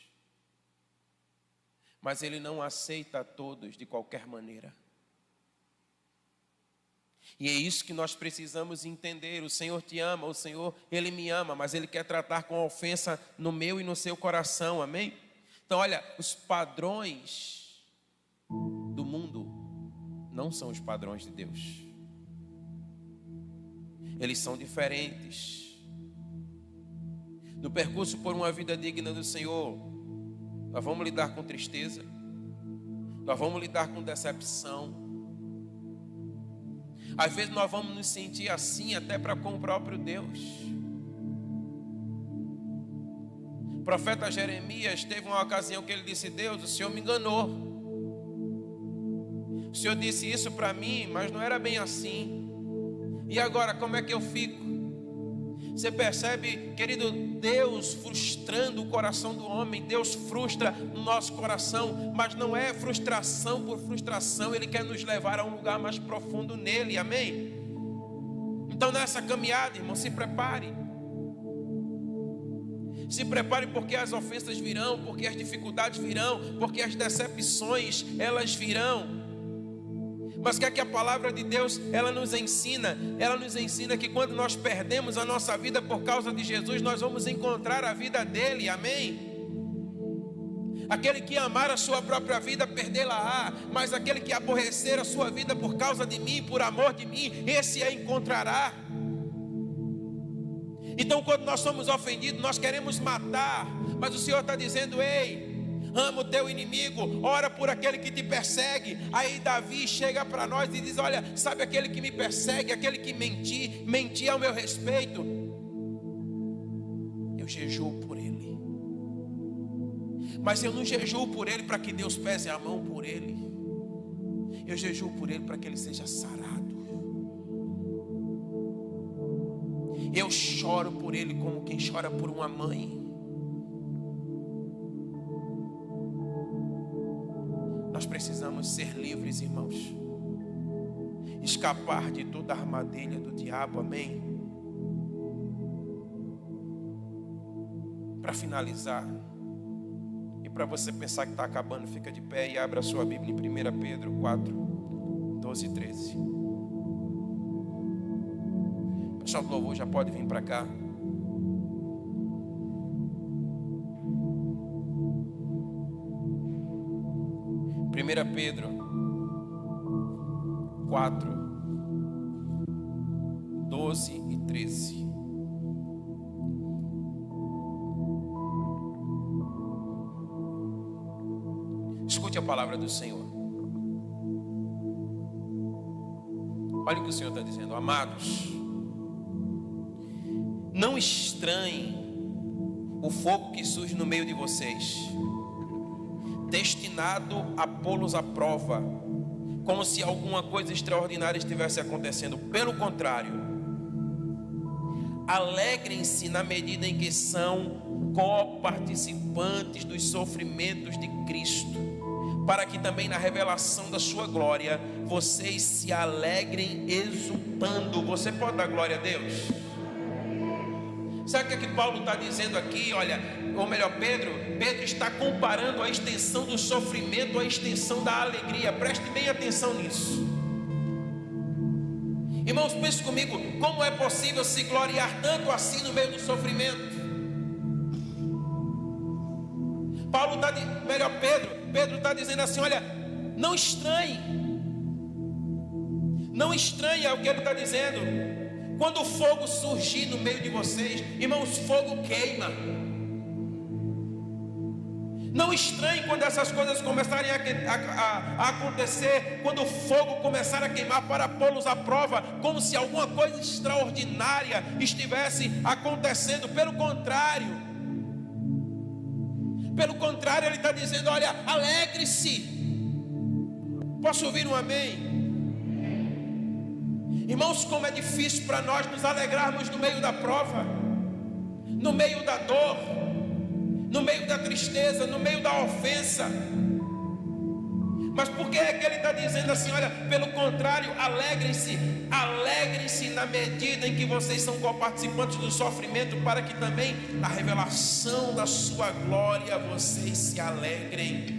mas Ele não aceita a todos de qualquer maneira. E é isso que nós precisamos entender. O Senhor te ama, o Senhor, Ele me ama, mas Ele quer tratar com ofensa no meu e no seu coração, amém? Então olha, os padrões do mundo não são os padrões de Deus. Eles são diferentes. No percurso por uma vida digna do Senhor, nós vamos lidar com tristeza, nós vamos lidar com decepção. Às vezes nós vamos nos sentir assim até para com o próprio Deus. O profeta Jeremias teve uma ocasião que ele disse: Deus, o Senhor me enganou. O Senhor disse isso para mim, mas não era bem assim. E agora, como é que eu fico? Você percebe, querido, Deus frustrando o coração do homem. Deus frustra o nosso coração, mas não é frustração por frustração. Ele quer nos levar a um lugar mais profundo nele, amém? Então nessa caminhada, irmão, se prepare. Se prepare, porque as ofensas virão, porque as dificuldades virão, porque as decepções, elas virão. Mas o que é que a palavra de Deus, ela nos ensina? Ela nos ensina que quando nós perdemos a nossa vida por causa de Jesus, nós vamos encontrar a vida dele, amém? Aquele que amar a sua própria vida, perdê-la-á, mas aquele que aborrecer a sua vida por causa de mim, por amor de mim, esse a encontrará. Então quando nós somos ofendidos, nós queremos matar, mas o Senhor está dizendo: ei, ama o teu inimigo, ora por aquele que te persegue. Aí Davi chega para nós e diz: olha, sabe aquele que me persegue, aquele que mentia ao meu respeito, eu jejuo por ele. Mas eu não jejuo por ele para que Deus pese a mão por ele. Eu jejuo por ele para que ele seja sarado. Eu choro por ele como quem chora por uma mãe. Nós precisamos ser livres, irmãos. Escapar de toda a armadilha do diabo, amém? Para finalizar, e para você pensar que está acabando, fica de pé e abra a sua Bíblia em 1 Pedro 4, 12 e 13. O pessoal do louvor já pode vir para cá. Primeira Pedro 4, 12 e 13. Escute a palavra do Senhor. Olha o que o Senhor está dizendo: amados, não estranhem o fogo que surge no meio de vocês, destinado a pô-los à prova, como se alguma coisa extraordinária estivesse acontecendo. Pelo contrário, alegrem-se na medida em que são coparticipantes dos sofrimentos de Cristo, para que também na revelação da sua glória vocês se alegrem exultando. Você pode dar glória a Deus? Sabe o que Paulo está dizendo aqui? Olha, ou melhor, Pedro está comparando a extensão do sofrimento à extensão da alegria. Preste bem atenção nisso. Irmãos, pense comigo, como é possível se gloriar tanto assim no meio do sofrimento? Pedro Pedro está dizendo assim: olha, não estranhe. Não estranhe é o que ele está dizendo. Quando o fogo surgir no meio de vocês, irmãos, fogo queima. Não estranhe quando essas coisas começarem a acontecer, quando o fogo começar a queimar para pô-los à prova, como se alguma coisa extraordinária estivesse acontecendo. Pelo contrário, ele está dizendo: olha, alegre-se. Posso ouvir um amém? Irmãos, como é difícil para nós nos alegrarmos no meio da prova, no meio da dor, no meio da tristeza, no meio da ofensa. Mas por que é que ele está dizendo assim? Olha, pelo contrário, alegrem-se. Alegrem-se na medida em que vocês são coparticipantes do sofrimento, para que também na revelação da sua glória vocês se alegrem.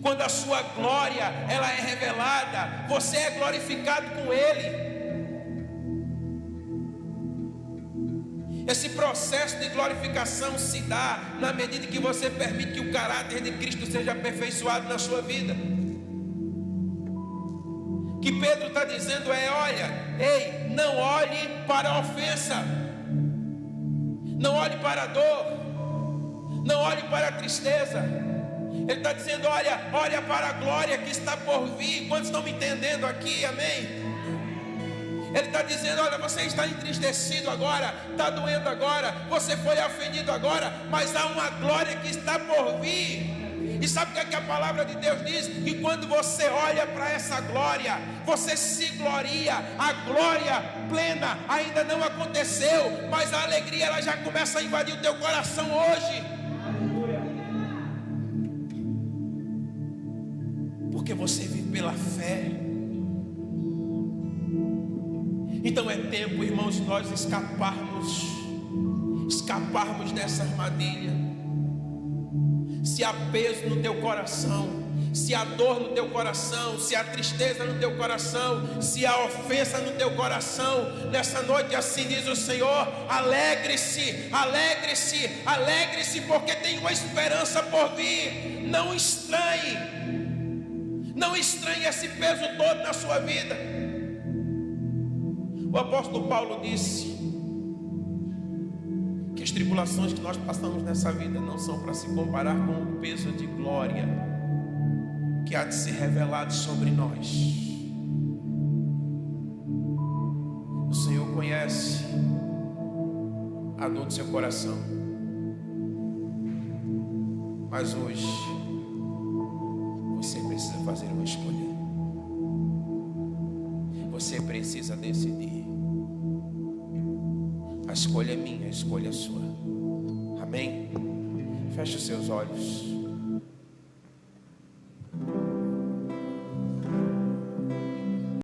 Quando a sua glória ela é revelada, você é glorificado com Ele. Esse processo de glorificação se dá na medida que você permite que o caráter de Cristo seja aperfeiçoado na sua vida. O que Pedro está dizendo é: olha, ei, não olhe para a ofensa, não olhe para a dor, não olhe para a tristeza. Ele está dizendo: olha para a glória que está por vir. Quantos estão me entendendo aqui? Amém? Ele está dizendo: olha, você está entristecido agora, está doendo agora, você foi ofendido agora, mas há uma glória que está por vir. E sabe o que é que a palavra de Deus diz? Que quando você olha para essa glória, você se gloria. A glória plena ainda não aconteceu, mas a alegria ela já começa a invadir o teu coração hoje. Porque você vive pela fé. Então é tempo, irmãos, nós escaparmos dessa armadilha. Se há peso no teu coração, se há dor no teu coração, se há tristeza no teu coração, se há ofensa no teu coração, nessa noite assim diz o Senhor: alegre-se, alegre-se, alegre-se, porque tem uma esperança por vir. Não estranhe esse peso todo na sua vida. O apóstolo Paulo disse que as tribulações que nós passamos nessa vida não são para se comparar com o peso de glória que há de ser revelado sobre nós. O Senhor conhece a dor do seu coração, mas hoje você precisa fazer uma escolha. Você precisa decidir. A escolha é minha, a escolha é sua. Amém? Feche os seus olhos.